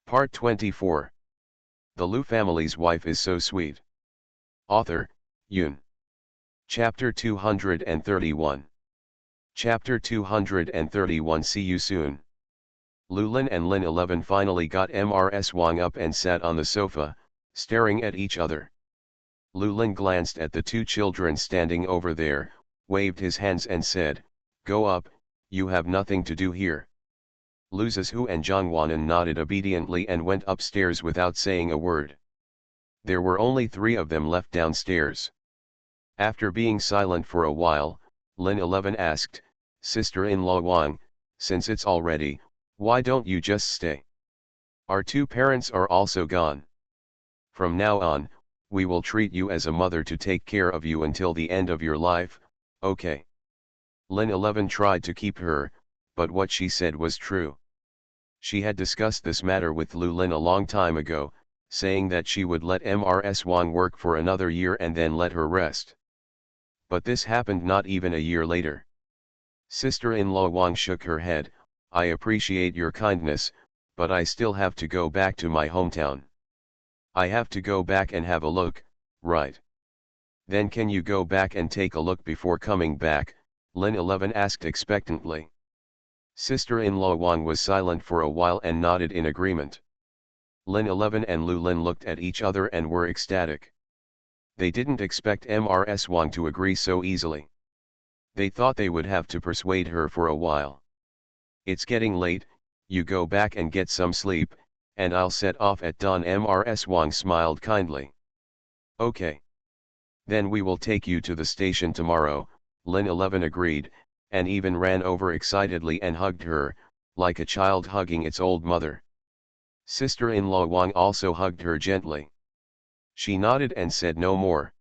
Part 24. The Liu family's wife is so sweet. Author, Yoon. Chapter 231. Chapter 231. See you soon. Lulin and Lin 11 finally got Mrs. Wang up and sat on the sofa, staring at each other. Lulin glanced at the two children standing over there, waved his hands and said, "Go up, you have nothing to do here." Lu Zizhu and Zhang Wanan nodded obediently and went upstairs without saying a word. There were only 3 of them left downstairs. After being silent for a while, Lin 11 asked, "Sister-in-law Wang, since it's already, why don't you just stay? Our 2 parents are also gone. From now on, we will treat you as a mother to take care of you until the end of your life, okay?" Lin 11 tried to keep her, but what she said was true. She had discussed this matter with Lulin a long time ago, saying that she would let Mrs. Wang work for another year and then let her rest. But this happened not even a year later. Sister-in-law Wang shook her head. "I appreciate your kindness, but I still have to go back to my hometown. I have to go back and have a look, right?" "Then can you go back and take a look before coming back?" Lin 11 asked expectantly. Sister-in-law Wang was silent for a while and nodded in agreement. Lin 11 and Lulin looked at each other and were ecstatic. They didn't expect Mrs. Wang to agree so easily. They thought they would have to persuade her for a while. "It's getting late, you go back and get some sleep, and I'll set off at dawn." Mrs. Wang smiled kindly. "Okay. Then we will take you to the station tomorrow," Lin 11 agreed, and even ran over excitedly and hugged her, like a child hugging its old mother. Sister-in-law Wang also hugged her gently. She nodded and said no more.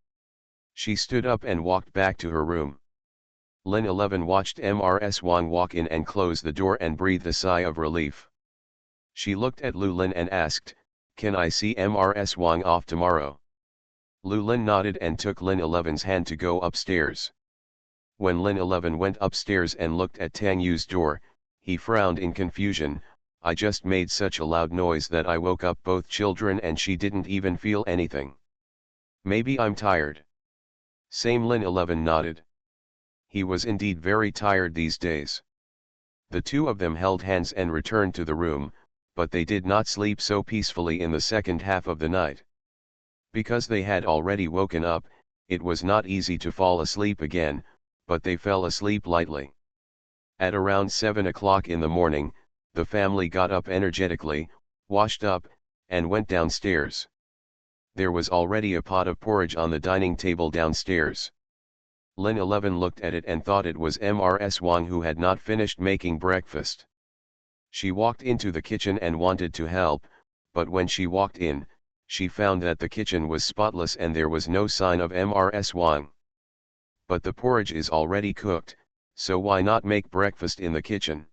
She stood up and walked back to her room. Lin 11 watched Mrs. Wang walk in and close the door and breathed a sigh of relief. She looked at Lulin and asked, "Can I see Mrs. Wang off tomorrow?" Lulin nodded and took Lin 11's hand to go upstairs. When Lin 11 went upstairs and looked at Tang Yu's door, he frowned in confusion. "I just made such a loud noise that I woke up both children and she didn't even feel anything. Maybe I'm tired." Same. Lin 11 nodded. He was indeed very tired these days. The 2 of them held hands and returned to the room, but they did not sleep so peacefully in the second half of the night. Because they had already woken up, it was not easy to fall asleep again, but they fell asleep lightly. At around 7 o'clock in the morning, the family got up energetically, washed up, and went downstairs. There was already a pot of porridge on the dining table downstairs. Lin 11 looked at it and thought it was Mrs. Wang who had not finished making breakfast. She walked into the kitchen and wanted to help, but when she walked in, she found that the kitchen was spotless and there was no sign of Mrs. Wang. "But the porridge is already cooked, so why not make breakfast in the kitchen?"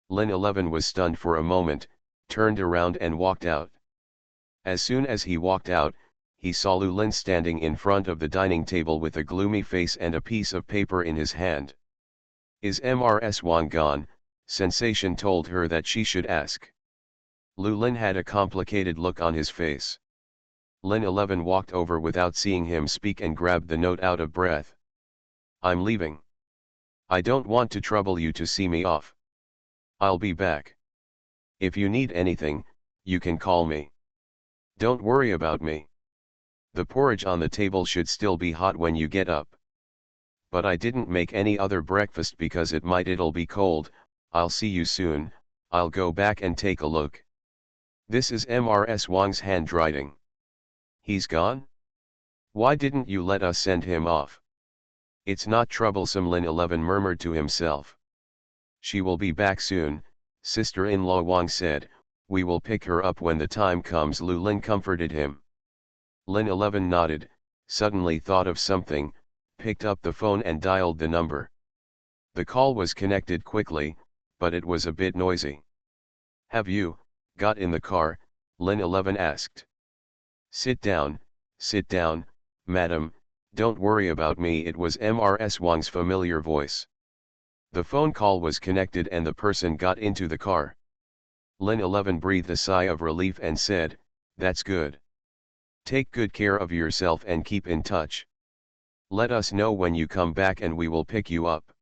Lin 11 was stunned for a moment, turned around and walked out. As soon as he walked out, he saw Lulin standing in front of the dining table with a gloomy face and a piece of paper in his hand. "Is Mrs. Wang gone?" Sensation told her that she should ask. Lulin had a complicated look on his face. Lin 11 walked over without seeing him speak and grabbed the note out of breath. "I'm leaving. I don't want to trouble you to see me off. I'll be back. If you need anything, you can call me. Don't worry about me. The porridge on the table should still be hot when you get up. But I didn't make any other breakfast because it'll be cold. I'll see you soon. I'll go back and take a look." This is Mrs. Wang's handwriting. "He's gone? Why didn't you let us send him off?" "It's not troublesome," Lin 11 murmured to himself. "She will be back soon," Sister-in-law Wang said. "We will pick her up when the time comes." Lulin comforted him. Lin 11 nodded, suddenly thought of something, picked up the phone and dialed the number. The call was connected quickly, but it was a bit noisy. "Have you got in the car?" Lin 11 asked. Sit down, madam, don't worry about me." It was Mrs. Wang's familiar voice. The phone call was connected and the person got into the car. Lin 11 breathed a sigh of relief and said, "That's good. Take good care of yourself and keep in touch. Let us know when you come back and we will pick you up."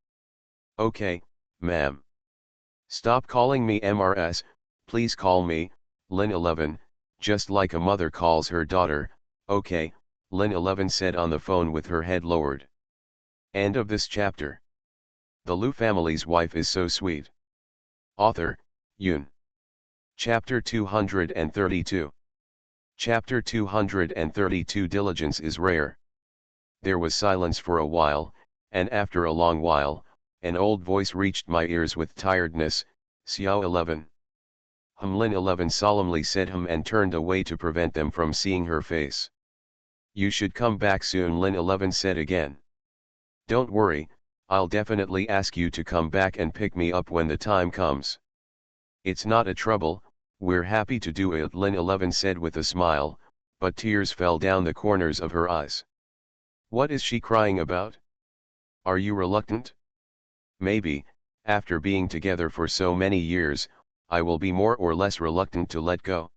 "Okay, ma'am." "Stop calling me MRS, please call me Lin 11, just like a mother calls her daughter." "Okay," Lin 11 said on the phone with her head lowered. End of this chapter. The Liu family's wife is so sweet. Author, Yoon. Chapter 232. Chapter 232. Diligence is rare. There was silence for a while, and after a long while, an old voice reached my ears with tiredness, "Xiao 11. Lin 11 solemnly said and turned away to prevent them from seeing her face. "You should come back soon," Lin 11 said again. "Don't worry, I'll definitely ask you to come back and pick me up when the time comes. It's not a trouble, we're happy to do it," Lin 11 said with a smile, but tears fell down the corners of her eyes. "What is she crying about? Are you reluctant?" "Maybe, after being together for so many years, I will be more or less reluctant to let go."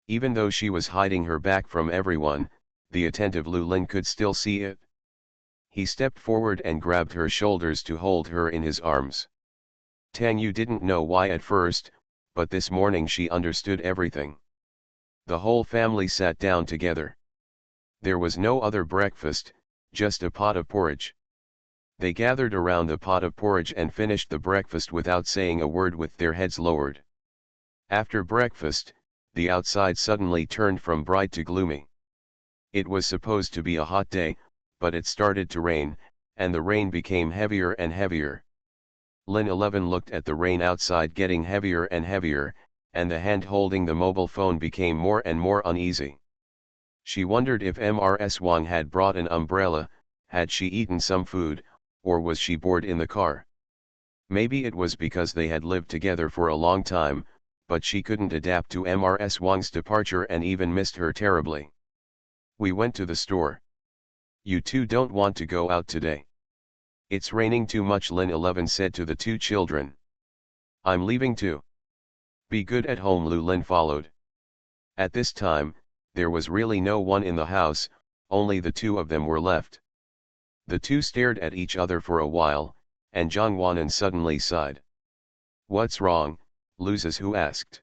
Even though she was hiding her back from everyone, the attentive Lu Lin could still see it. He stepped forward and grabbed her shoulders to hold her in his arms. Tang Yu didn't know why at first, but this morning she understood everything. The whole family sat down together. There was no other breakfast, just a pot of porridge. They gathered around the pot of porridge and finished the breakfast without saying a word, with their heads lowered. After breakfast, the outside suddenly turned from bright to gloomy. It was supposed to be a hot day, but it started to rain, and the rain became heavier and heavier. Lin 11 looked at the rain outside getting heavier and heavier, and the hand holding the mobile phone became more and more uneasy. She wondered if MRS Wang had brought an umbrella, had she eaten some food, or was she bored in the car. Maybe it was because they had lived together for a long time, but she couldn't adapt to MRS Wang's departure and even missed her terribly. "We went to the store. You two don't want to go out today?" "It's raining too much," Lin 11 said to the two children. "I'm leaving too." "Be good at home," Lu Lin followed. At this time, there was really no one in the house, only the two of them were left. The two stared at each other for a while, and Zhang Wanan suddenly sighed. "What's wrong?" Lu Zizhu asked.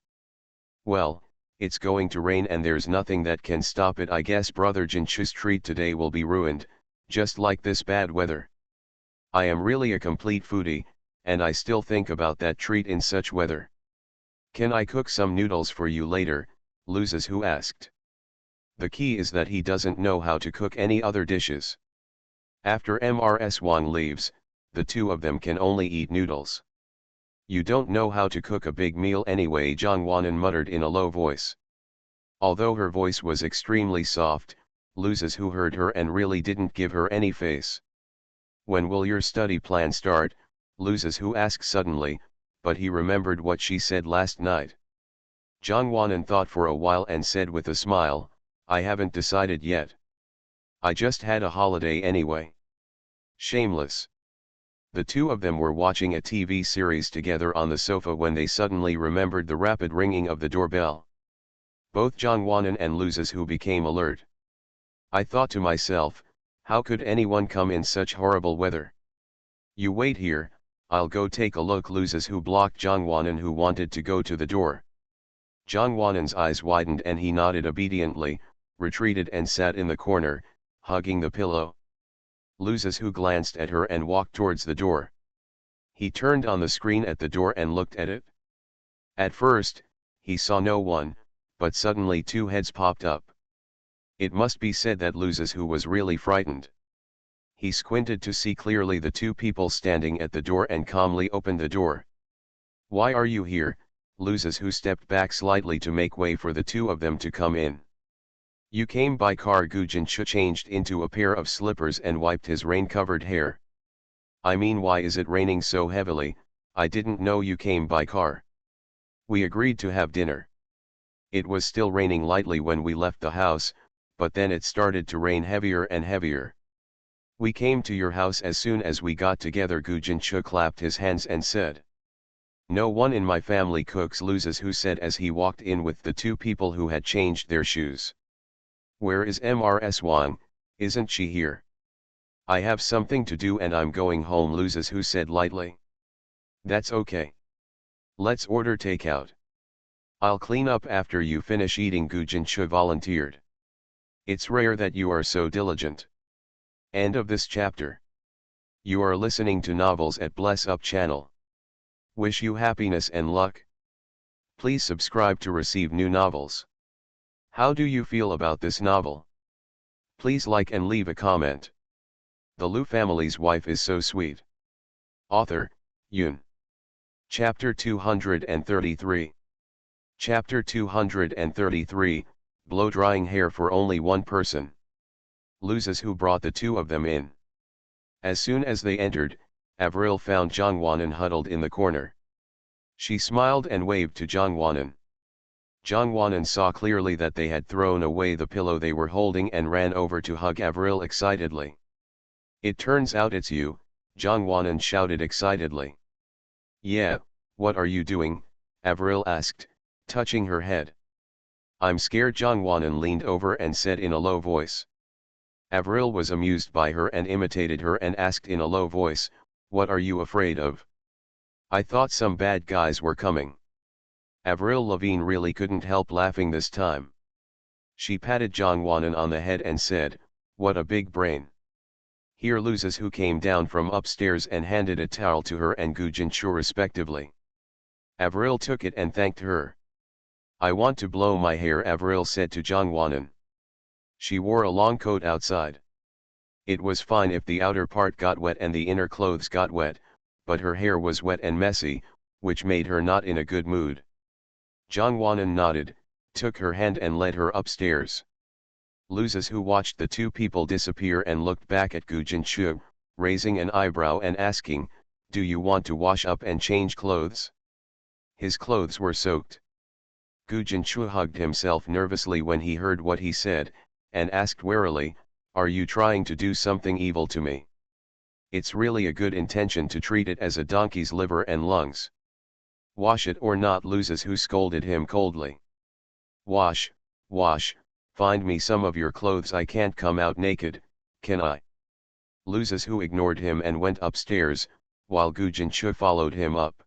"Well, it's going to rain and there's nothing that can stop it. I guess brother Jinchu's treat today will be ruined, just like this bad weather. I am really a complete foodie, and I still think about that treat in such weather. Can I cook some noodles for you later?" Lu Zizhu asked. The key is that he doesn't know how to cook any other dishes. After MRS Wang leaves, the two of them can only eat noodles. "You don't know how to cook a big meal anyway," Zhang Wanan muttered in a low voice. Although her voice was extremely soft, Lu Zizhu heard her and really didn't give her any face. "When will your study plan start?" Lu Zizhu asked suddenly, but he remembered what she said last night. Zhang Wanan thought for a while and said with a smile, "I haven't decided yet. I just had a holiday anyway." Shameless. The two of them were watching a TV series together on the sofa when they suddenly remembered the rapid ringing of the doorbell. Both Zhang Wanan and Lu Zizhu became alert. "I thought to myself, how could anyone come in such horrible weather? You wait here, I'll go take a look." Lu Zizhu blocked Zhang Wanan, who wanted to go to the door. Zhang Wanan's eyes widened and he nodded obediently, retreated and sat in the corner, hugging the pillow. Lu Zizhu glanced at her and walked towards the door. He turned on the screen at the door and looked at it. At first, he saw no one, but suddenly two heads popped up. It must be said that Lu Zizhu was really frightened. He squinted to see clearly the two people standing at the door and calmly opened the door. "Why are you here?" Lu Zizhu stepped back slightly to make way for the two of them to come in. "You came by car." Gu Jinchu changed into a pair of slippers and wiped his rain-covered hair. "I mean, why is it raining so heavily? I didn't know you came by car." "We agreed to have dinner. It was still raining lightly when we left the house, but then it started to rain heavier and heavier. We came to your house as soon as we got together." Gu Jinchu clapped his hands and said. No one in my family cooks, Luzes who said as he walked in with the two people who had changed their shoes. Where is Mrs. Wang, isn't she here? I have something to do and I'm going home, Luzes who said lightly. That's okay. Let's order takeout. I'll clean up after you finish eating, Gu Jinshu volunteered. It's rare that you are so diligent. End of this chapter. You are listening to Novels at Bless Up channel. Wish you happiness and luck. Please subscribe to receive new novels. How do you feel about this novel? Please like and leave a comment. The Lu family's wife is so sweet. Author, Yun. Chapter 233. Chapter 233, Blow-drying hair for only one person. Luzes who brought the two of them in. As soon as they entered, Avril found Zhongwanan huddled in the corner. She smiled and waved to Zhongwanan. Zhongwanan saw clearly that they had thrown away the pillow they were holding and ran over to hug Avril excitedly. It turns out it's you, Zhongwanan shouted excitedly. Yeah, what are you doing? Avril asked, touching her head. I'm scared, Zhongwanan leaned over and said in a low voice. Avril was amused by her and imitated her and asked in a low voice, what are you afraid of? I thought some bad guys were coming. Avril Lavigne really couldn't help laughing this time. She patted Zhongwanan on the head and said, what a big brain. Here Luzes who came down from upstairs and handed a towel to her and Gu Jinshu respectively. Avril took it and thanked her. I want to blow my hair, Avril said to Zhongwanan. She wore a long coat outside. It was fine if the outer part got wet and the inner clothes got wet, but her hair was wet and messy, which made her not in a good mood. Zhongwanan nodded, took her hand and led her upstairs. Luzes who watched the two people disappear and looked back at Gu Jinshu, raising an eyebrow and asking, do you want to wash up and change clothes? His clothes were soaked. Gu Jinshu hugged himself nervously when he heard what he said, and asked warily, are you trying to do something evil to me? It's really a good intention to treat it as a donkey's liver and lungs. Wash it or not, Luzes who scolded him coldly. Wash, wash, find me some of your clothes, I can't come out naked, can I? Luzes who ignored him and went upstairs, while Gu Jinshu followed him up.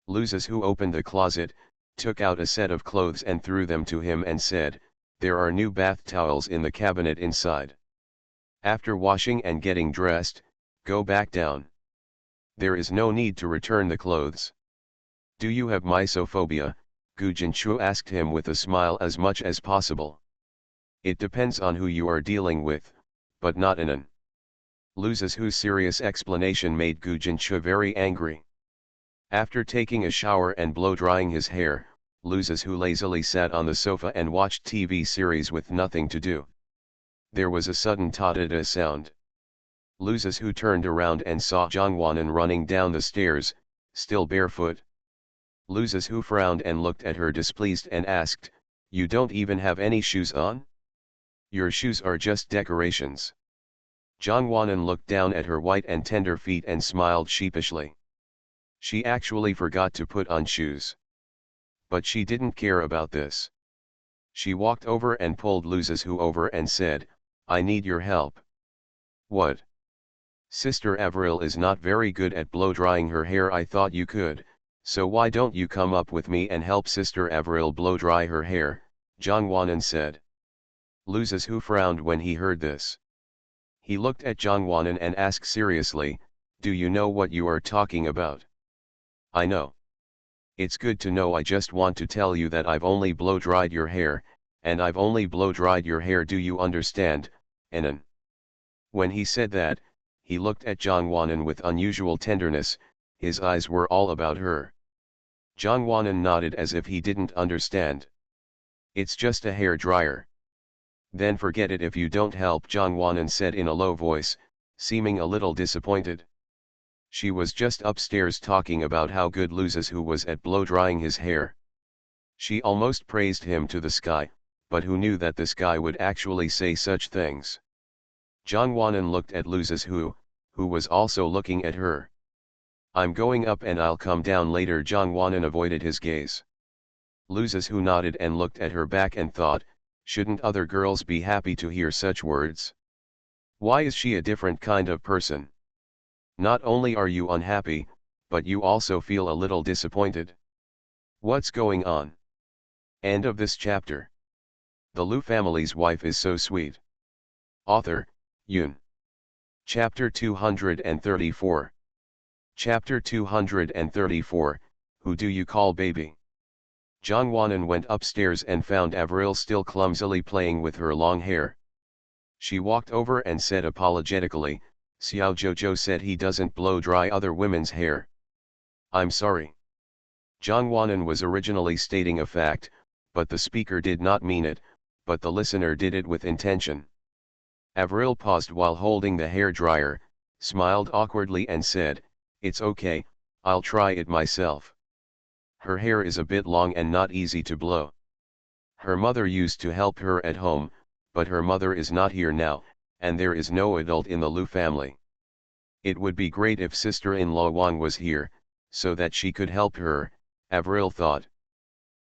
Luzes who opened the closet, took out a set of clothes and threw them to him and said, there are new bath towels in the cabinet inside. After washing and getting dressed, go back down. There is no need to return the clothes. Do you have mysophobia? Gu Jinshu asked him with a smile as much as possible. It depends on who you are dealing with, but not in an. Luzes whose serious explanation made Gu Jinshu very angry. After taking a shower and blow-drying his hair, Luzes who lazily sat on the sofa and watched TV series with nothing to do. There was a sudden ta-da-da sound. Luzes who turned around and saw Zhongwanan running down the stairs, still barefoot. Luzes who frowned and looked at her displeased and asked, you don't even have any shoes on? Your shoes are just decorations. Zhongwanan looked down at her white and tender feet and smiled sheepishly. She actually forgot to put on shoes. But she didn't care about this. She walked over and pulled Luzes who over and said, I need your help. What? Sister Avril is not very good at blow-drying her hair. I thought you could, so why don't you come up with me and help Sister Avril blow-dry her hair, Zhongwanan said. Luzes who frowned when he heard this. He looked at Zhongwanan and asked seriously, do you know what you are talking about? I know. It's good to know. I just want to tell you that I've only blow-dried your hair, and I've only blow-dried your hair, do you understand, Anan? When he said that, he looked at Zhongwanan with unusual tenderness, his eyes were all about her. Zhongwanan nodded as if he didn't understand. It's just a hair dryer. Then forget it if you don't help, Zhongwanan said in a low voice, seeming a little disappointed. She was just upstairs talking about how good Luzes who was at blow-drying his hair. She almost praised him to the sky, but who knew that the sky would actually say such things? Zhongwanan looked at Luzes who was also looking at her. I'm going up and I'll come down later. Jongwon avoided his gaze. Loses who nodded and looked at her back and thought, shouldn't other girls be happy to hear such words? Why is she a different kind of person? Not only are you unhappy, but you also feel a little disappointed. What's going on? End of this chapter. The Lu family's wife is so sweet. Author, Yoon. Chapter 234. Chapter 234, Who do you call baby? Jongwon went upstairs and found Avril still clumsily playing with her long hair. She walked over and said apologetically, Xiao Jojo said he doesn't blow dry other women's hair. I'm sorry. Jongwon was originally stating a fact, but the speaker did not mean it, but the listener did it with intention. Avril paused while holding the hair dryer, smiled awkwardly and said, It's okay, I'll try it myself. Her hair is a bit long and not easy to blow. Her mother used to help her at home, but her mother is not here now, and there is no adult in the Lu family. It would be great if sister-in-law Wang was here, so that she could help her, Avril thought.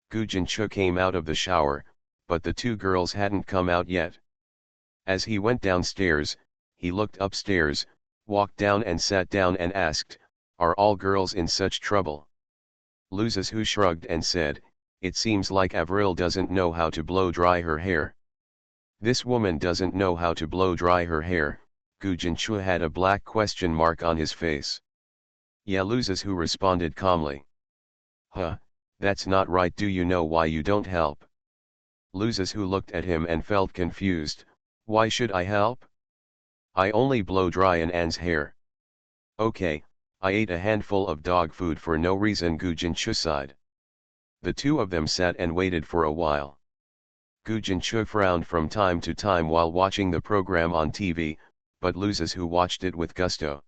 Gu Jinchu came out of the shower, but the two girls hadn't come out yet. As he went downstairs, he looked upstairs, walked down and sat down and asked, Are all girls in such trouble? Loses who shrugged and said, It seems like Avril doesn't know how to blow dry her hair. This woman doesn't know how to blow dry her hair. Gu Jinchu had a black question mark on his face. Yeah, Loses who responded calmly. Huh, that's not right. Do you know why you don't help? Loses who looked at him and felt confused. Why should I help? I only blow dry An's hair. Okay, I ate a handful of dog food for no reason. Gu Jinchu sighed. The two of them sat and waited for a while. Gu Jinchu frowned from time to time while watching the program on TV, but Loses who watched it with gusto.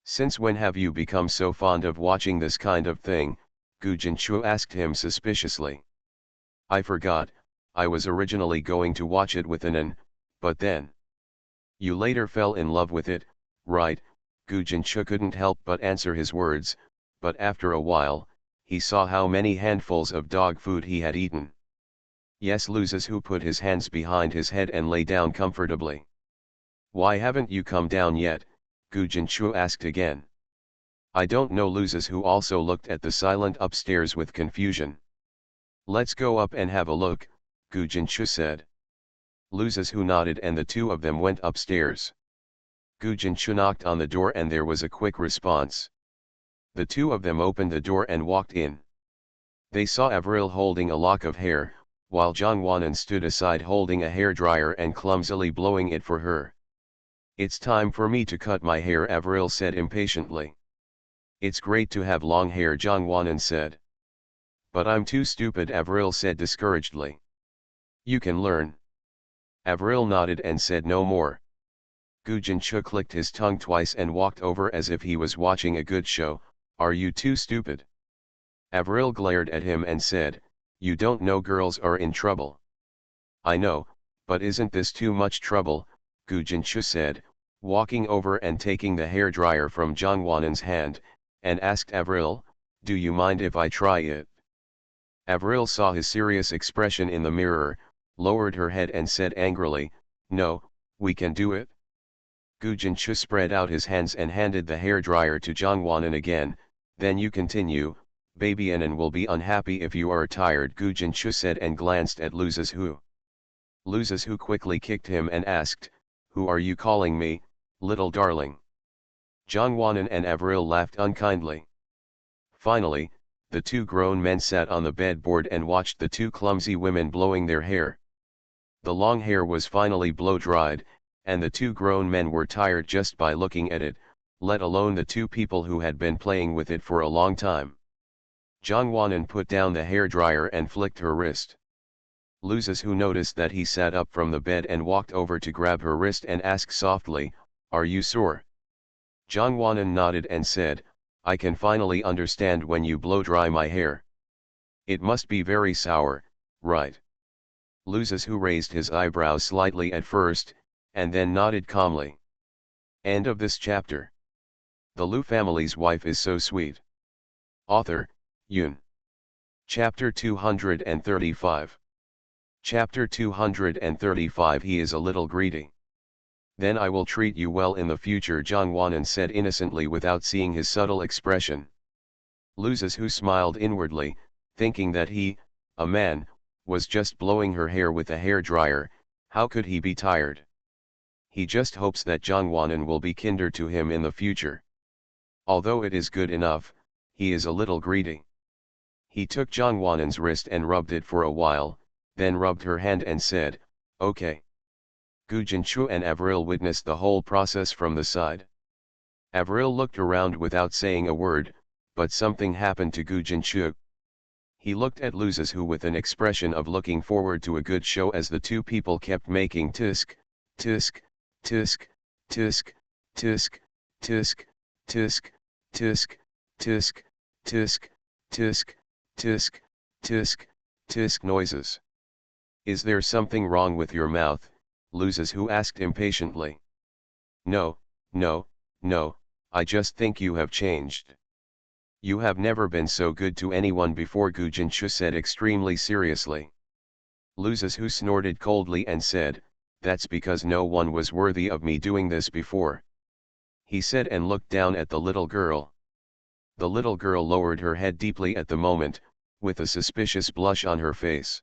Since when have you become so fond of watching this kind of thing? Gu Jinchu asked him suspiciously. I forgot, I was originally going to watch it with An, but then. You later fell in love with it, right? Gu Jinchu couldn't help but answer his words, but after a while, he saw how many handfuls of dog food he had eaten. Yes, Loses who put his hands behind his head and lay down comfortably. Why haven't you come down yet? Gu Jinchu asked again. I don't know. Loses who also looked at the silent upstairs with confusion. Let's go up and have a look, Gu Jinchu said. Loses who nodded and the two of them went upstairs. Gu Jinchu knocked on the door and there was a quick response. The two of them opened the door and walked in. They saw Avril holding a lock of hair, while Jongwon stood aside holding a hairdryer and clumsily blowing it for her. It's time for me to cut my hair, Avril said impatiently. It's great to have long hair, Jongwon said. But I'm too stupid, Avril said discouragedly. You can learn. Avril nodded and said no more. Gu Jinchu clicked his tongue twice and walked over as if he was watching a good show. Are you too stupid? Avril glared at him and said, You don't know girls are in trouble. I know, but isn't this too much trouble? Gu Jinchu said, walking over and taking the hairdryer from Jongwon's hand, and asked Avril, Do you mind if I try it? Avril saw his serious expression in the mirror, lowered her head and said angrily, No, we can do it. Gu Jinchu spread out his hands and handed the hairdryer to Jongwon again. Then you continue, baby, and will be unhappy if you are tired, Gu Jinchu said and glanced at Loses who. Loses who quickly kicked him and asked, Who are you calling me, little darling? Jongwon and Avril laughed unkindly. Finally, the two grown men sat on the bedboard and watched the two clumsy women blowing their hair. The long hair was finally blow-dried, and the two grown men were tired just by looking at it, let alone the two people who had been playing with it for a long time. Jongwon put down the hairdryer and flicked her wrist. Loses who noticed that he sat up from the bed and walked over to grab her wrist and asked softly, Are you sore? Jongwon nodded and said, I can finally understand when you blow dry my hair. It must be very sour, right? Loses who raised his eyebrows slightly at first, and then nodded calmly. End of this chapter. The Lu family's wife is so sweet. Author, Yoon. Chapter 235. Chapter 235. He is a little greedy. Then I will treat you well in the future, Jang Won-in said innocently without seeing his subtle expression. Luzes, who smiled inwardly, thinking that he, a man, was just blowing her hair with a hair dryer. How could he be tired? He just hopes that Jang Won-in will be kinder to him in the future. Although it is good enough, he is a little greedy. He took Jang Won-in's wrist and rubbed it for a while, then rubbed her hand and said, "Okay." Gu Jinchu and Avril witnessed the whole process from the side. Avril looked around without saying a word, but something happened to Gu Jinchu. He looked at Luzes, who with an expression of looking forward to a good show, as the two people kept making tisk, tisk, tisk, tisk, tisk, tisk, tisk, tisk, tisk, tisk, tisk, tisk, tisk, tisk noises. "Is there something wrong with your mouth?" Luzes, who asked impatiently. "No, no, no, I just think you have changed. You have never been so good to anyone before," Gu Jinchu said extremely seriously. Luzes, who snorted coldly and said, "That's because no one was worthy of me doing this before," he said, and looked down at the little girl. The little girl lowered her head deeply at the moment, with a suspicious blush on her face.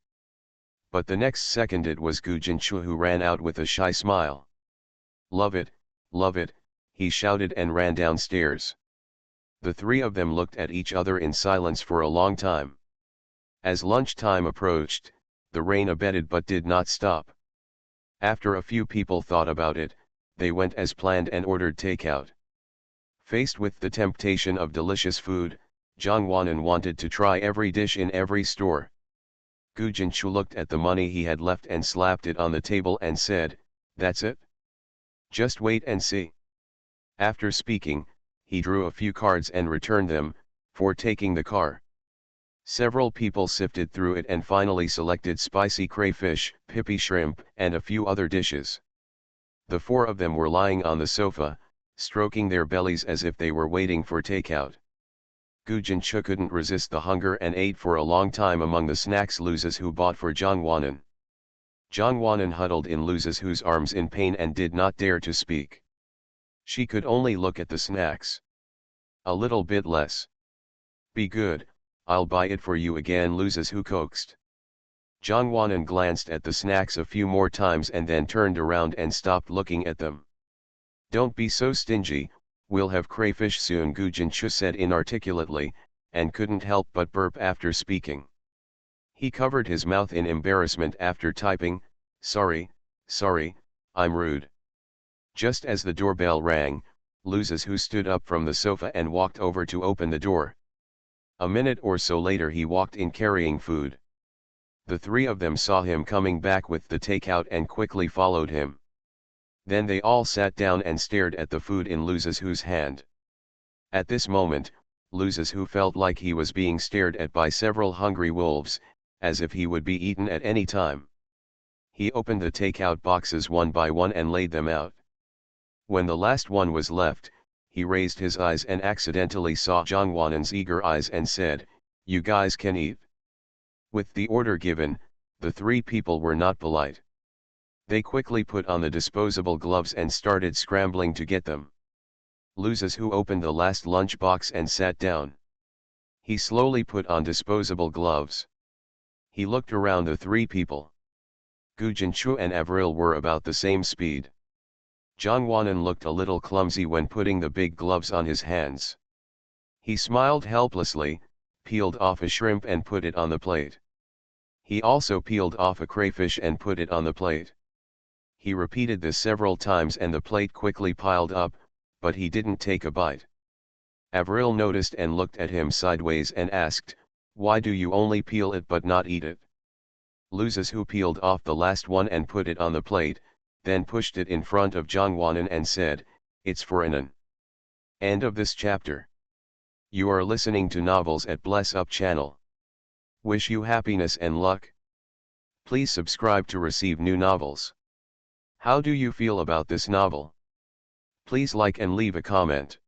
But the next second it was Gu Jinchu who ran out with a shy smile. Love it," he shouted and ran downstairs. The three of them looked at each other in silence for a long time. As lunchtime approached, the rain abated but did not stop. After a few people thought about it, they went as planned and ordered takeout. Faced with the temptation of delicious food, Jang Won-in wanted to try every dish in every store. Gu Jinchu looked at the money he had left and slapped it on the table and said, "That's it? Just wait and see." After speaking, he drew a few cards and returned them, for taking the car. Several people sifted through it and finally selected spicy crayfish, pipi shrimp, and a few other dishes. The four of them were lying on the sofa, stroking their bellies as if they were waiting for takeout. Gu Jinchu couldn't resist the hunger and ate for a long time among the snacks Luzes who bought for Jang Won-in. Jang Won-in huddled in Luzes whose arms in pain and did not dare to speak. She could only look at the snacks. "A little bit less. Be good, I'll buy it for you again," Luzes who coaxed. Jang Won-in glanced at the snacks a few more times and then turned around and stopped looking at them. "Don't be so stingy, we'll have crayfish soon," Gu Jinchu said inarticulately, and couldn't help but burp after speaking. He covered his mouth in embarrassment after typing, sorry, I'm rude." Just as the doorbell rang, Luzes who stood up from the sofa and walked over to open the door. A minute or so later he walked in carrying food. The three of them saw him coming back with the takeout and quickly followed him. Then they all sat down and stared at the food in Luzes who's hand. At this moment, Luzes who felt like he was being stared at by several hungry wolves, as if he would be eaten at any time. He opened the takeout boxes one by one and laid them out. When the last one was left, he raised his eyes and accidentally saw Jang Won-in's eager eyes and said, "You guys can eat." With the order given, the three people were not polite. They quickly put on the disposable gloves and started scrambling to get them. Luzes who opened the last lunch box and sat down. He slowly put on disposable gloves. He looked around the three people. Gu Jinchu and Avril were about the same speed. Jang Won-in looked a little clumsy when putting the big gloves on his hands. He smiled helplessly, peeled off a shrimp and put it on the plate. He also peeled off a crayfish and put it on the plate. He repeated this several times and the plate quickly piled up, but he didn't take a bite. Avril noticed and looked at him sideways and asked, "Why do you only peel it but not eat it?" Luzes who peeled off the last one and put it on the plate, then pushed it in front of Jang Won-in and said, "It's for Anan." End of this chapter. You are listening to Novels at Bless Up channel. Wish you happiness and luck. Please subscribe to receive new novels. How do you feel about this novel? Please like and leave a comment.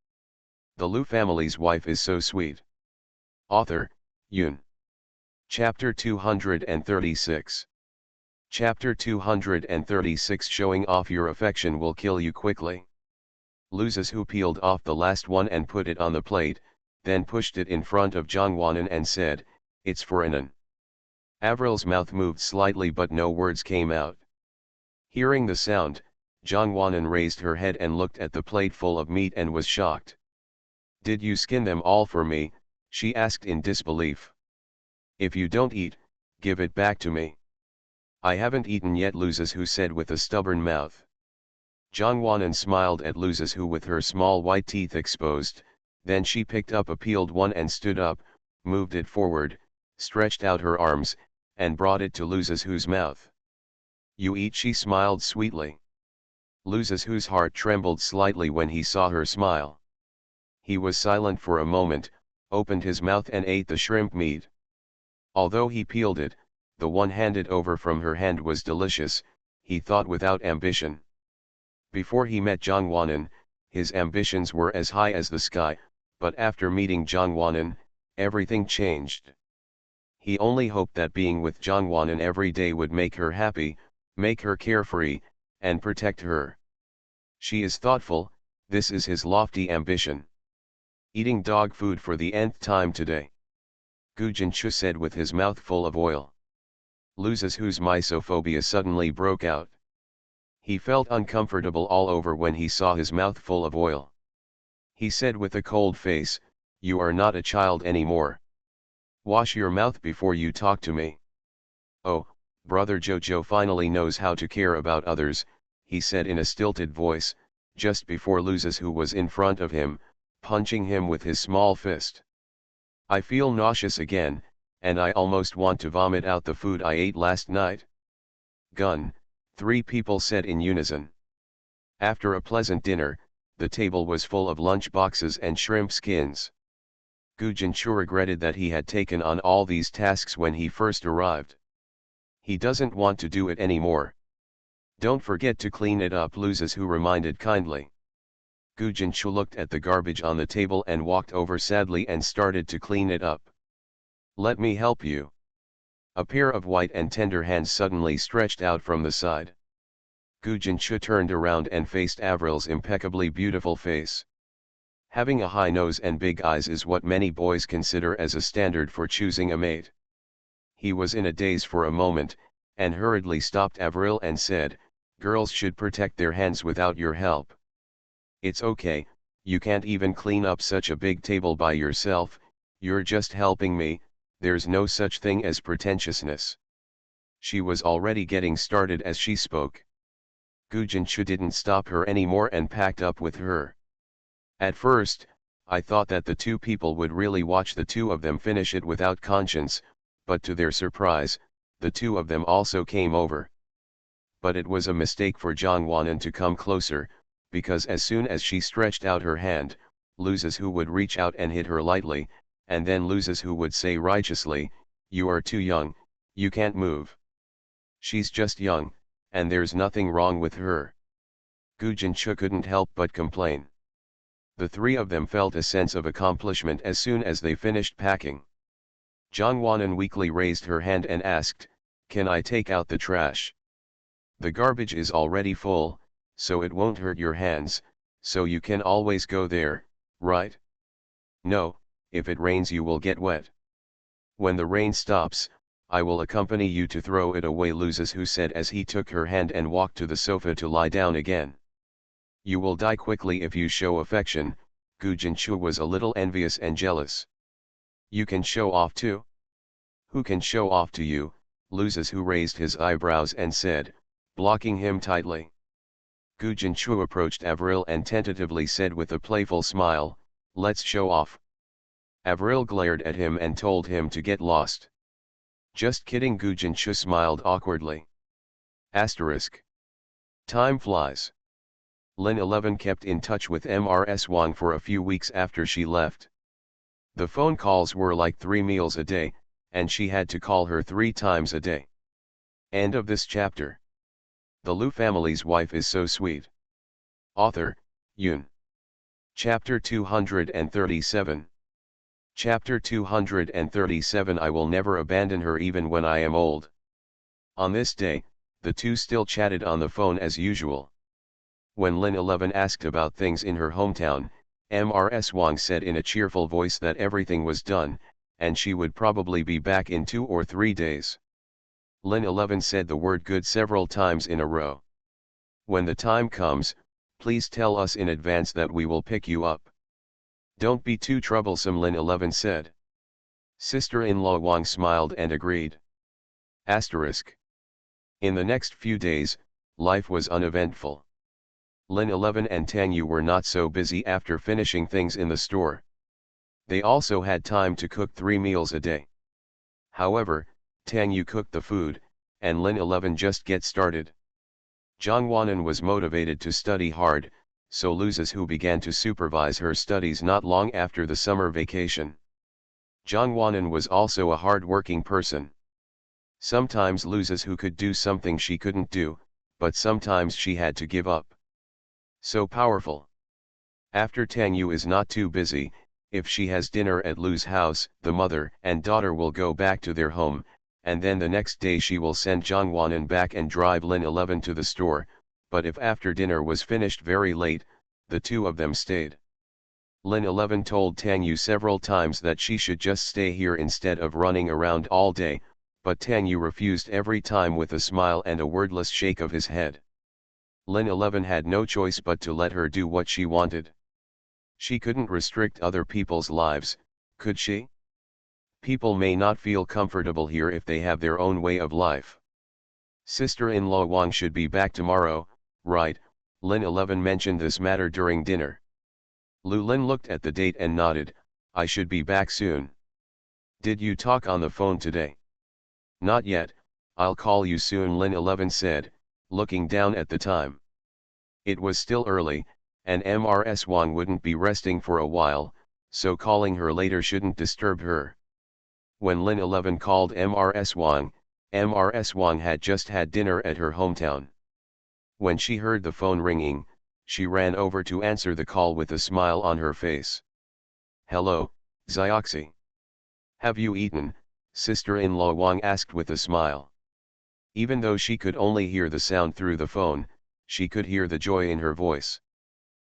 The Liu family's wife is so sweet. Author, Yoon. Chapter 236. Chapter 236. Showing off your affection will kill you quickly. Luzes who peeled off the last one and put it on the plate, then pushed it in front of Jongwanan and said, "It's for Anan." Avril's mouth moved slightly but no words came out. Hearing the sound, Jongwanan raised her head and looked at the plate full of meat and was shocked. "Did you skin them all for me?" she asked in disbelief. "If you don't eat, give it back to me." "I haven't eaten yet," Luzes who said with a stubborn mouth. Jongwanan smiled at Luzes who with her small white teeth exposed, then she picked up a peeled one and stood up, moved it forward, stretched out her arms, and brought it to Luzes who's mouth. "You eat," she smiled sweetly. Luzes whose heart trembled slightly when he saw her smile. He was silent for a moment, opened his mouth and ate the shrimp meat. Although he peeled it, the one handed over from her hand was delicious, he thought without ambition. Before he met Jongwanan, his ambitions were as high as the sky, but after meeting Jongwanan, everything changed. He only hoped that being with Jongwanan every day would make her happy, make her carefree, and protect her. She is thoughtful, this is his lofty ambition. "Eating dog food for the nth time today," Gu Jinchu said with his mouth full of oil. Luzes whose misophobia suddenly broke out. He felt uncomfortable all over when he saw his mouth full of oil. He said with a cold face, "You are not a child anymore. Wash your mouth before you talk to me." "Oh, brother Jojo finally knows how to care about others," he said in a stilted voice, just before Luzes who was in front of him, punching him with his small fist. "I feel nauseous again, and I almost want to vomit out the food I ate last night." "Gun," 3 people said in unison. After a pleasant dinner, the table was full of lunch boxes and shrimp skins. Gu Jinchu regretted that he had taken on all these tasks when he first arrived. He doesn't want to do it anymore. "Don't forget to clean it up," Luzes who reminded kindly. Gu Jinchu looked at the garbage on the table and walked over sadly and started to clean it up. "Let me help you." A pair of white and tender hands suddenly stretched out from the side. Gu Jinchu turned around and faced Avril's impeccably beautiful face. Having a high nose and big eyes is what many boys consider as a standard for choosing a mate. He was in a daze for a moment, and hurriedly stopped Avril and said, "Girls should protect their hands without your help." "It's okay, you can't even clean up such a big table by yourself, you're just helping me, there's no such thing as pretentiousness." She was already getting started as she spoke. Gu Jinchu didn't stop her anymore and packed up with her. "At first, I thought that the 2 people would really watch the 2 of them finish it without conscience, but to their surprise, the 2 of them also came over. But it was a mistake for Jongwanan to come closer, because as soon as she stretched out her hand, Luzes who would reach out and hit her lightly, and then Luzes who would say righteously, "You are too young, you can't move." "She's just young, and there's nothing wrong with her." Gu Jinchu couldn't help but complain. The 3 of them felt a sense of accomplishment as soon as they finished packing. Jongwanan weakly raised her hand and asked, "Can I take out the trash?" "The garbage is already full, so it won't hurt your hands, so you can always go there, right?" "No, if it rains you will get wet." "When the rain stops, I will accompany you to throw it away," Luzes who said as he took her hand and walked to the sofa to lie down again. "You will die quickly if you show affection." Gu Jinchu was a little envious and jealous. "You can show off too?" "Who can show off to you?" Luzes who raised his eyebrows and said, blocking him tightly. Gu Jinchu approached Avril and tentatively said with a playful smile, "Let's show off." Avril glared at him and told him to get lost. "Just kidding," Gu Jinchu smiled awkwardly. Asterisk. Time flies. Lin 11 kept in touch with Mrs. Wang for a few weeks after she left. The phone calls were like 3 meals a day, and she had to call her 3 times a day. End of this chapter. The Liu family's wife is so sweet. Author, Yoon. Chapter 237. Chapter 237. I will never abandon her even when I am old. On this day, the two still chatted on the phone as usual. When Lin 11 asked about things in her hometown, Mrs. Wang said in a cheerful voice that everything was done, and she would probably be back in 2 or 3 days. Lin 11 said the word good several times in a row. When the time comes, please tell us in advance that we will pick you up. Don't be too troublesome, Lin 11 said. Sister-in-law Wang smiled and agreed. Asterisk. In the next few days, life was uneventful. Lin 11 and Tang Yu were not so busy after finishing things in the store. They also had time to cook 3 meals a day. However, Tang Yu cooked the food, and Lin 11 just get started. Zhang Wanan was motivated to study hard, so Lu Zizhu began to supervise her studies not long after the summer vacation. Zhang Wanan was also a hard-working person. Sometimes Lu Zizhu could do something she couldn't do, but sometimes she had to give up. So powerful. After Tang Yu is not too busy, if she has dinner at Lu's house, the mother and daughter will go back to their home, and then the next day she will send Zhang Wanan back and drive Lin 11 to the store, but if after dinner was finished very late, the two of them stayed. Lin 11 told Tang Yu several times that she should just stay here instead of running around all day, but Tang Yu refused every time with a smile and a wordless shake of his head. Lin 11 had no choice but to let her do what she wanted. She couldn't restrict other people's lives, could she? People may not feel comfortable here if they have their own way of life. Sister-in-law Wang should be back tomorrow, right? Lin 11 mentioned this matter during dinner. Lu Lin looked at the date and nodded, I should be back soon. Did you talk on the phone today? Not yet, I'll call you soon, Lin 11 said, looking down at the time. It was still early, and Mrs. Wang wouldn't be resting for a while, so calling her later shouldn't disturb her. When Lin 11 called Mrs. Wang had just had dinner at her hometown. When she heard the phone ringing, she ran over to answer the call with a smile on her face. Hello, Zioxi. Have you eaten? Sister-in-law Wang asked with a smile. Even though she could only hear the sound through the phone, she could hear the joy in her voice.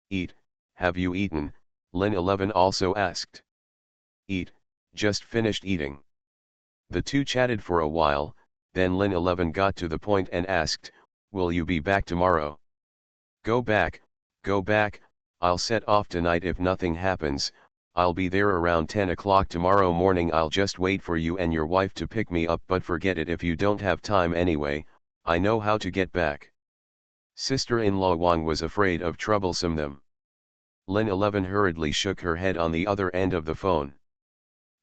Eat, have you eaten? Lin 11 also asked. Eat, just finished eating. The two chatted for a while, then Lin 11 got to the point and asked, will you be back tomorrow? Go back, I'll set off tonight if nothing happens, I'll be there around 10 o'clock tomorrow morning. I'll just wait for you and your wife to pick me up, but forget it if you don't have time anyway, I know how to get back. Sister-in-law Wang was afraid of troublesome them. Lin 11 hurriedly shook her head on the other end of the phone.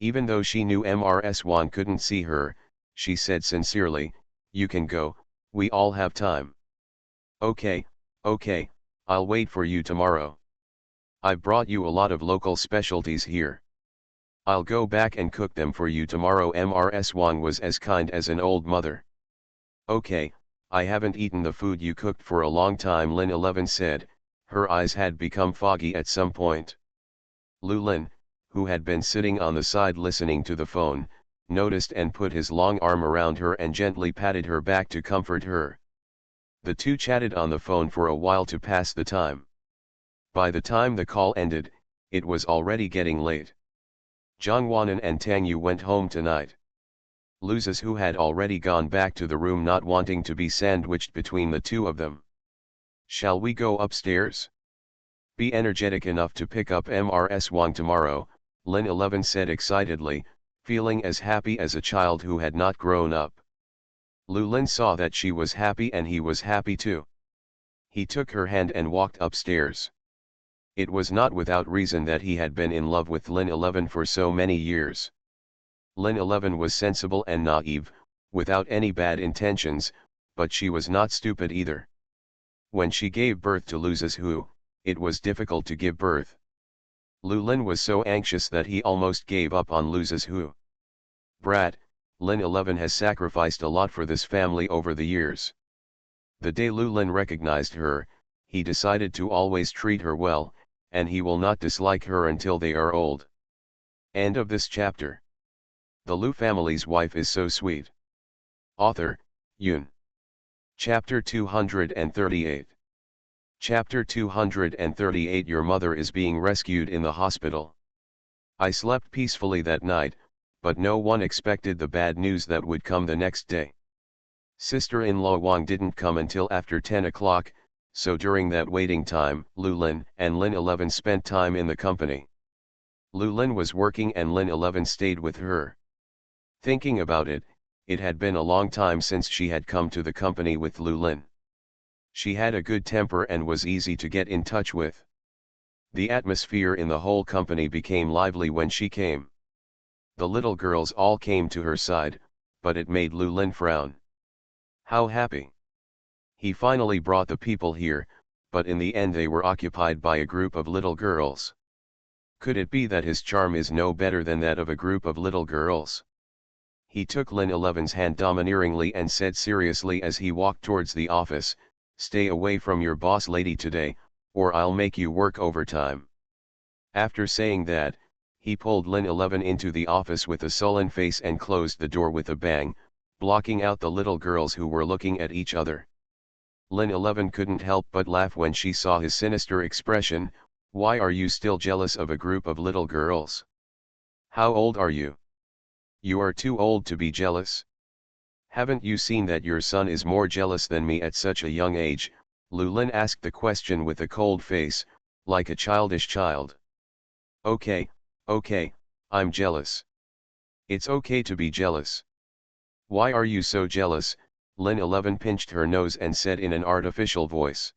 Even though she knew Mrs. Wang couldn't see her, she said sincerely, you can go, we all have time. Okay, I'll wait for you tomorrow. I've brought you a lot of local specialties here. I'll go back and cook them for you tomorrow. Mrs. Wang was as kind as an old mother. Okay, I haven't eaten the food you cooked for a long time, Lin 11 said, her eyes had become foggy at some point. Lu Lin, who had been sitting on the side listening to the phone, noticed and put his long arm around her and gently patted her back to comfort her. The two chatted on the phone for a while to pass the time. By the time the call ended, it was already getting late. Zhang Wanan and Tang Yu went home tonight. Lu Zizhu had already gone back to the room, not wanting to be sandwiched between the two of them. Shall we go upstairs? Be energetic enough to pick up Mrs. Wang tomorrow, Lin 11 said excitedly, feeling as happy as a child who had not grown up. Lu Lin saw that she was happy and he was happy too. He took her hand and walked upstairs. It was not without reason that he had been in love with Lin 11 for so many years. Lin 11 was sensible and naive, without any bad intentions, but she was not stupid either. When she gave birth to Lu Zizhu, it was difficult to give birth. Lu Lin was so anxious that he almost gave up on Lu Zizhu. Brat, Lin 11 has sacrificed a lot for this family over the years. The day Lu Lin recognized her, he decided to always treat her well, and he will not dislike her until they are old. End of this chapter. The Lu family's wife is so sweet. Author, Yoon. Chapter 238. Chapter 238. Your mother is being rescued in the hospital. I slept peacefully that night, but no one expected the bad news that would come the next day. Sister-in-law Wang didn't come until after 10 o'clock, so during that waiting time, Lu Lin and Lin 11 spent time in the company. Lu Lin was working and Lin 11 stayed with her. Thinking about it, it had been a long time since she had come to the company with Lu Lin. She had a good temper and was easy to get in touch with. The atmosphere in the whole company became lively when she came. The little girls all came to her side, but it made Lu Lin frown. How happy! He finally brought the people here, but in the end they were occupied by a group of little girls. Could it be that his charm is no better than that of a group of little girls? He took Lin 11's hand domineeringly and said seriously as he walked towards the office, "Stay away from your boss lady today, or I'll make you work overtime." After saying that, he pulled Lin 11 into the office with a sullen face and closed the door with a bang, blocking out the little girls who were looking at each other. Lin 11 couldn't help but laugh when she saw his sinister expression. "Why are you still jealous of a group of little girls? How old are you? You are too old to be jealous. Haven't you seen that your son is more jealous than me at such a young age?" Lu Lin asked the question with a cold face, like a childish child. Okay, I'm jealous. It's okay to be jealous. Why are you so jealous?" Lin 11 pinched her nose and said in an artificial voice.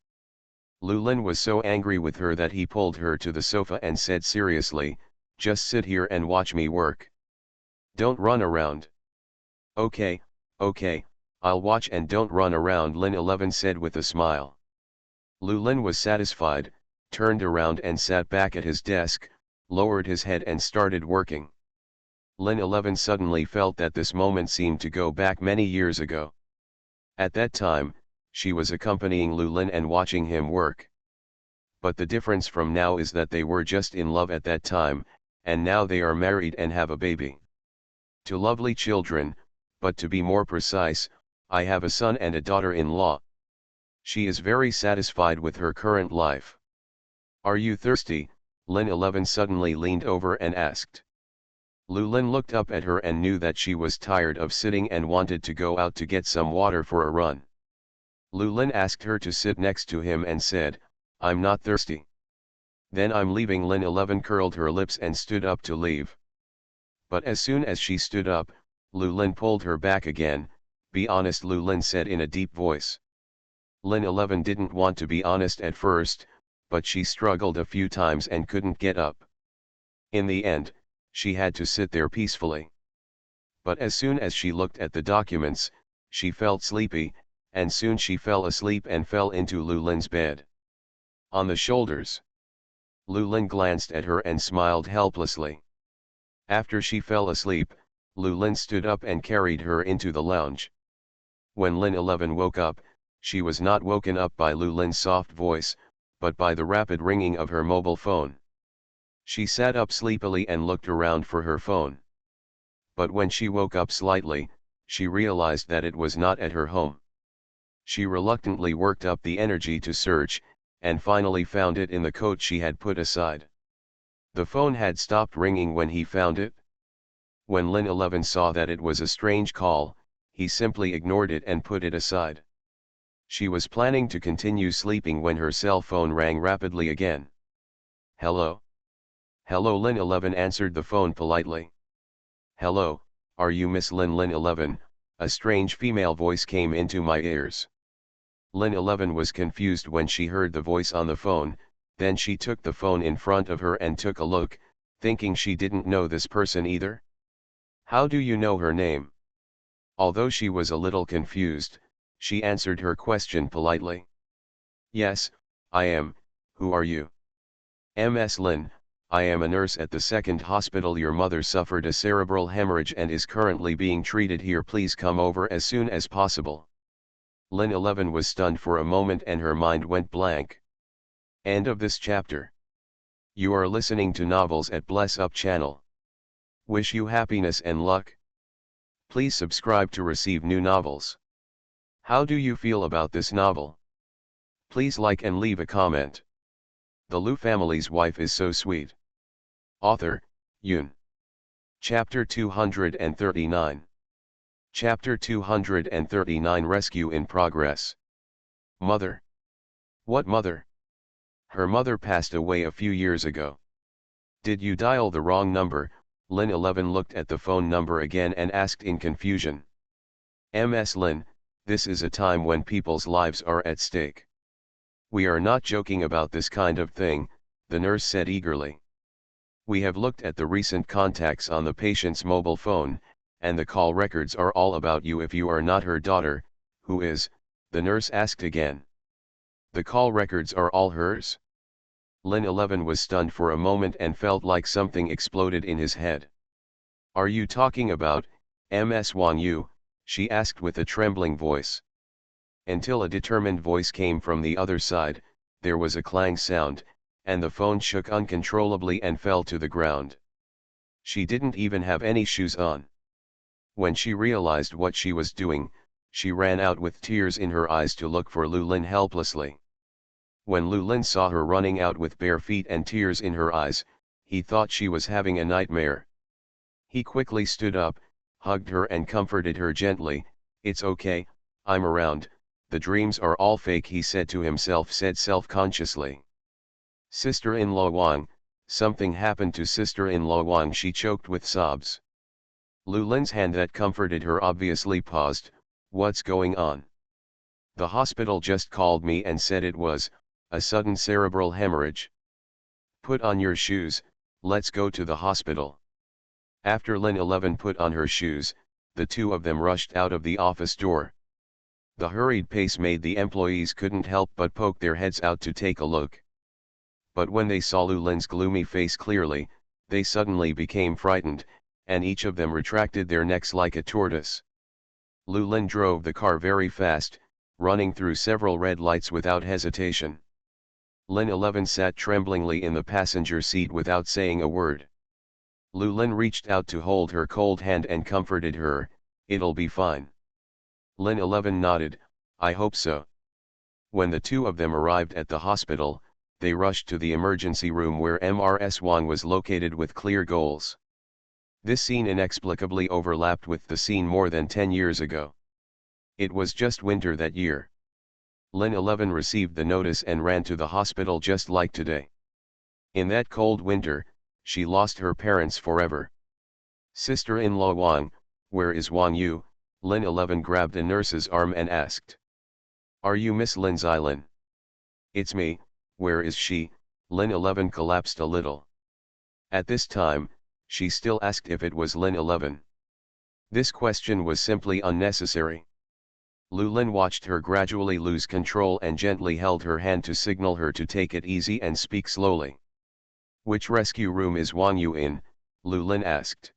Lu Lin was so angry with her that he pulled her to the sofa and said seriously, "Just sit here and watch me work. Don't run around." Okay, I'll watch and don't run around," Lin 11 said with a smile. Lu Lin was satisfied, turned around and sat back at his desk, lowered his head and started working. Lin 11 suddenly felt that this moment seemed to go back many years ago. At that time, she was accompanying Lu Lin and watching him work. But the difference from now is that they were just in love at that time, and now they are married and have a baby. Two lovely children, but to be more precise, I have a son and a daughter-in-law. She is very satisfied with her current life. "Are you thirsty?" Lin 11 suddenly leaned over and asked. Lu Lin looked up at her and knew that she was tired of sitting and wanted to go out to get some water for a run. Lu Lin asked her to sit next to him and said, "I'm not thirsty." "Then I'm leaving." Lin 11 curled her lips and stood up to leave. But as soon as she stood up, Lu Lin pulled her back again. "Be honest," Lu Lin said in a deep voice. Lin 11 didn't want to be honest at first, but she struggled a few times and couldn't get up. In the end, she had to sit there peacefully. But as soon as she looked at the documents, she felt sleepy, and soon she fell asleep and fell into Lu Lin's bed. On the shoulders. Lu Lin glanced at her and smiled helplessly. After she fell asleep, Lu Lin stood up and carried her into the lounge. When Lin 11 woke up, she was not woken up by Lu Lin's soft voice, but by the rapid ringing of her mobile phone. She sat up sleepily and looked around for her phone. But when she woke up slightly, she realized that it was not at her home. She reluctantly worked up the energy to search, and finally found it in the coat she had put aside. The phone had stopped ringing when he found it. When Lin 11 saw that it was a strange call, he simply ignored it and put it aside. She was planning to continue sleeping when her cell phone rang rapidly again. "Hello?" "Hello," Lin 11 answered the phone politely. "Hello, are you Miss Lin?" Lin 11, a strange female voice came into my ears. Lin 11 was confused when she heard the voice on the phone, then she took the phone in front of her and took a look, thinking she didn't know this person either. "How do you know her name?" Although she was a little confused, she answered her question politely. "Yes, I am. Who are you?" "Ms. Lin, I am a nurse at the second hospital. Your mother suffered a cerebral hemorrhage and is currently being treated here. Please come over as soon as possible." Lin 11 was stunned for a moment and her mind went blank. End of this chapter. You are listening to Novels at Bless Up channel. Wish you happiness and luck. Please subscribe to receive new novels. How do you feel about this novel? Please like and leave a comment. The Liu family's wife is so sweet. Author, Yoon. Chapter 239. Chapter 239 Rescue in Progress. Mother. What mother? Her mother passed away a few years ago. Did you dial the wrong number? Lin 11 looked at the phone number again and asked in confusion. Ms. Lin, this is a time when people's lives are at stake. We are not joking about this kind of thing, the nurse said eagerly. We have looked at the recent contacts on the patient's mobile phone, and the call records are all about you. If you are not her daughter, who is? The nurse asked again. The call records are all hers? Lin 11 was stunned for a moment and felt like something exploded in his head. Are you talking about Ms. Wang Yu? She asked with a trembling voice. Until a determined voice came from the other side, there was a clang sound, and the phone shook uncontrollably and fell to the ground. She didn't even have any shoes on. When she realized what she was doing, she ran out with tears in her eyes to look for Lu Lin helplessly. When Lu Lin saw her running out with bare feet and tears in her eyes, he thought she was having a nightmare. He quickly stood up, hugged her and comforted her gently. It's okay, I'm around, the dreams are all fake, he said to himself, said self-consciously. Sister-in-law Wang, something happened to sister-in-law Wang, she choked with sobs. Lu Lin's hand that comforted her obviously paused. What's going on? The hospital just called me and said it was a sudden cerebral hemorrhage. Put on your shoes, let's go to the hospital. After Lin 11 put on her shoes, the two of them rushed out of the office door. The hurried pace made the employees couldn't help but poke their heads out to take a look. But when they saw Lu Lin's gloomy face clearly, they suddenly became frightened, and each of them retracted their necks like a tortoise. Lu Lin drove the car very fast, running through several red lights without hesitation. Lin 11 sat tremblingly in the passenger seat without saying a word. Lu Lin reached out to hold her cold hand and comforted her. It'll be fine. Lin 11 nodded, I hope so. When the two of them arrived at the hospital, they rushed to the emergency room where Ms. Wang was located with clear goals. This scene inexplicably overlapped with the scene more than 10 years ago. It was just winter that year. Lin 11 received the notice and ran to the hospital just like today. In that cold winter, she lost her parents forever. Sister-in-law Wang, where is Wang Yu? Lin 11 grabbed a nurse's arm and asked. Are you Miss Lin Xilin? It's me, where is she? Lin 11 collapsed a little. At this time, she still asked if it was Lin 11. This question was simply unnecessary. Lu Lin watched her gradually lose control and gently held her hand to signal her to take it easy and speak slowly. Which rescue room is Wang Yu in? Lu Lin asked.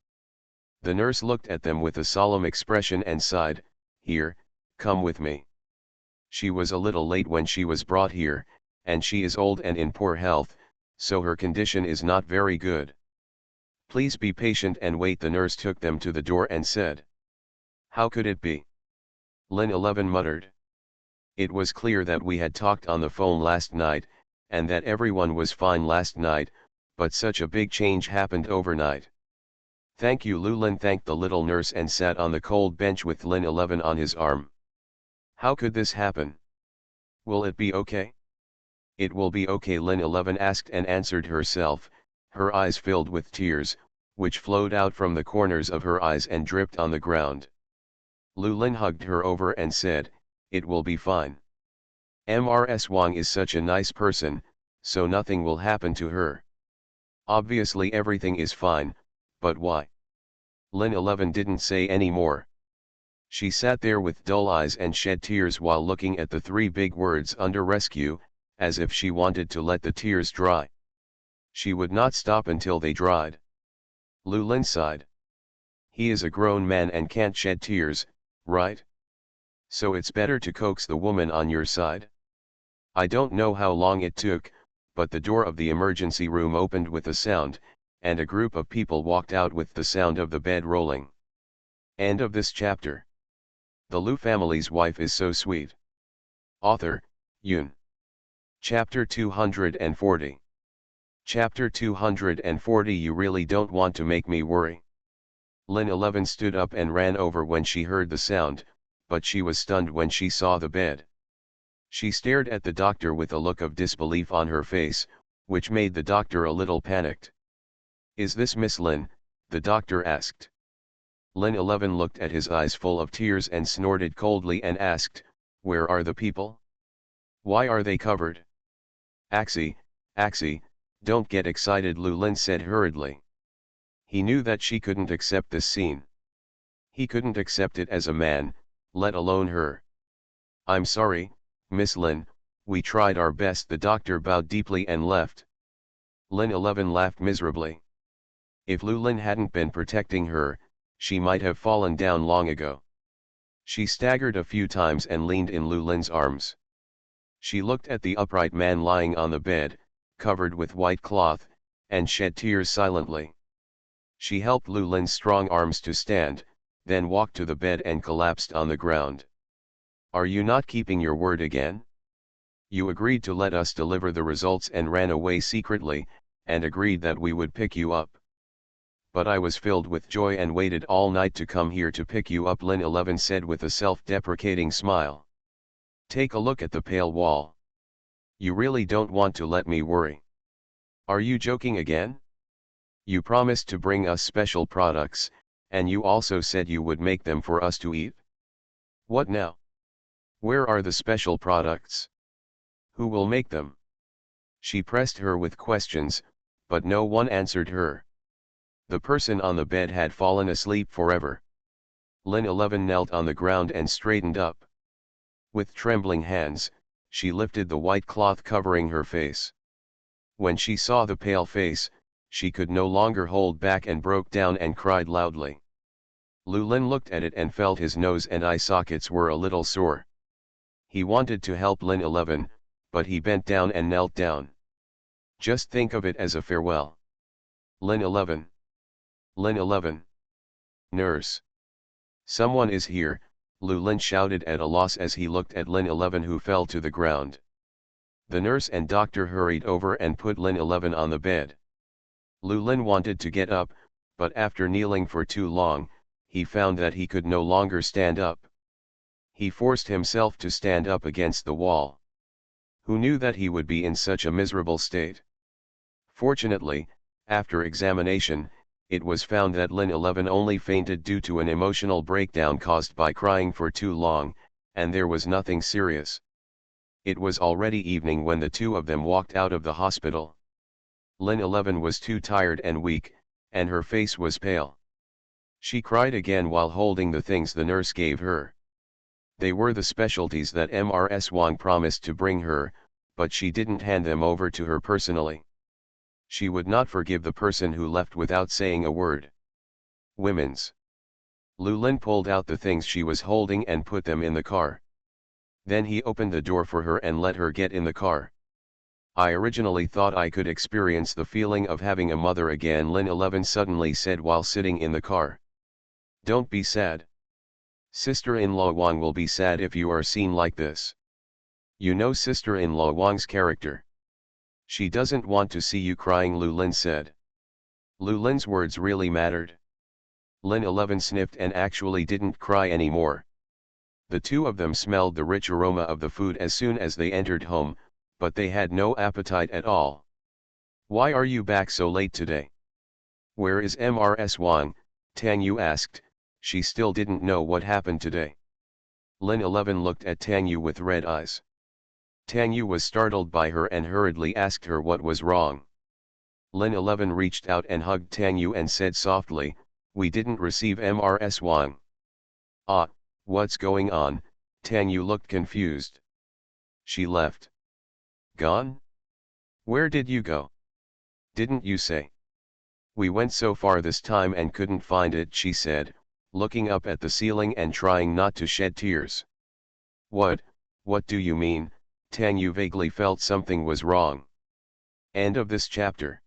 The nurse looked at them with a solemn expression and sighed, here, come with me. She was a little late when she was brought here, and she is old and in poor health, so her condition is not very good. Please be patient and wait. The nurse took them to the door and said. How could it be? Lin 11 muttered. It was clear that we had talked on the phone last night, and that everyone was fine last night, but such a big change happened overnight. Thank you. Lu Lin thanked the little nurse and sat on the cold bench with Lin 11 on his arm. How could this happen? Will it be okay? It will be okay, Lin 11 asked and answered herself, her eyes filled with tears, which flowed out from the corners of her eyes and dripped on the ground. Lu Lin hugged her over and said, it will be fine. Ms. Wang is such a nice person, so nothing will happen to her. Obviously everything is fine, but why? Lin 11 didn't say any more. She sat there with dull eyes and shed tears while looking at the three big words under rescue, as if she wanted to let the tears dry. She would not stop until they dried. Lu Lin sighed. He is a grown man and can't shed tears, right? So it's better to coax the woman on your side. I don't know how long it took, but the door of the emergency room opened with a sound, and a group of people walked out with the sound of the bed rolling. End of this chapter. The Liu family's wife is so sweet. Author, Yoon. Chapter 240. Chapter 240. You really don't want to make me worry. Lin 11 stood up and ran over when she heard the sound, but she was stunned when she saw the bed. She stared at the doctor with a look of disbelief on her face, which made the doctor a little panicked. "Is this Miss Lin?" the doctor asked. Lin 11 looked at his eyes full of tears and snorted coldly and asked, "Where are the people? Why are they covered?" Axie, don't get excited," Lu Lin said hurriedly. He knew that she couldn't accept this scene. He couldn't accept it as a man, let alone her. "I'm sorry, Miss Lin, we tried our best." The doctor bowed deeply and left. Lin 11 laughed miserably. If Lu Lin hadn't been protecting her, she might have fallen down long ago. She staggered a few times and leaned in Lu Lin's arms. She looked at the upright man lying on the bed, covered with white cloth, and shed tears silently. She helped Lu Lin's strong arms to stand, then walked to the bed and collapsed on the ground. "Are you not keeping your word again? You agreed to let us deliver the results and ran away secretly, and agreed that we would pick you up." "But I was filled with joy and waited all night to come here to pick you up," Lin 11 said with a self-deprecating smile. "Take a look at the pale wall. You really don't want to let me worry. Are you joking again? You promised to bring us special products, and you also said you would make them for us to eat. What now? Where are the special products? Who will make them?" She pressed her with questions, but no one answered her. The person on the bed had fallen asleep forever. Lin 11 knelt on the ground and straightened up. With trembling hands, she lifted the white cloth covering her face. When she saw the pale face, she could no longer hold back and broke down and cried loudly. Lu Lin looked at it and felt his nose and eye sockets were a little sore. He wanted to help Lin 11, but he bent down and knelt down. "Just think of it as a farewell. Lin 11. Lin 11. Nurse. Someone is here," Lu Lin shouted at a loss as he looked at Lin 11 who fell to the ground. The nurse and doctor hurried over and put Lin 11 on the bed. Lu Lin wanted to get up, but after kneeling for too long, he found that he could no longer stand up. He forced himself to stand up against the wall. Who knew that he would be in such a miserable state? Fortunately, after examination, it was found that Lin 11 only fainted due to an emotional breakdown caused by crying for too long, and there was nothing serious. It was already evening when the two of them walked out of the hospital. Lin 11 was too tired and weak, and her face was pale. She cried again while holding the things the nurse gave her. They were the specialties that Mrs. Wang promised to bring her, but she didn't hand them over to her personally. She would not forgive the person who left without saying a word. Women's. Lu Lin pulled out the things she was holding and put them in the car. Then he opened the door for her and let her get in the car. "I originally thought I could experience the feeling of having a mother again," Lin 11 suddenly said while sitting in the car. "Don't be sad. Sister-in-law Wang will be sad if you are seen like this. You know sister-in-law Wang's character. She doesn't want to see you crying," Lu Lin said. Lu Lin's words really mattered. Lin 11 sniffed and actually didn't cry anymore. The two of them smelled the rich aroma of the food as soon as they entered home, but they had no appetite at all. "Why are you back so late today? Where is Mrs. Wang?" Tang Yu asked. She still didn't know what happened today. Lin 11 looked at Tang Yu with red eyes. Tang Yu was startled by her and hurriedly asked her what was wrong. Lin 11 reached out and hugged Tang Yu and said softly, "We didn't receive Mrs. Wang." "Ah, what's going on?" Tang Yu looked confused. "She left." "Gone? Where did you go? Didn't you say?" "We went so far this time and couldn't find it," she said, looking up at the ceiling and trying not to shed tears. What do you mean?" Tang Yu vaguely felt something was wrong. End of this chapter.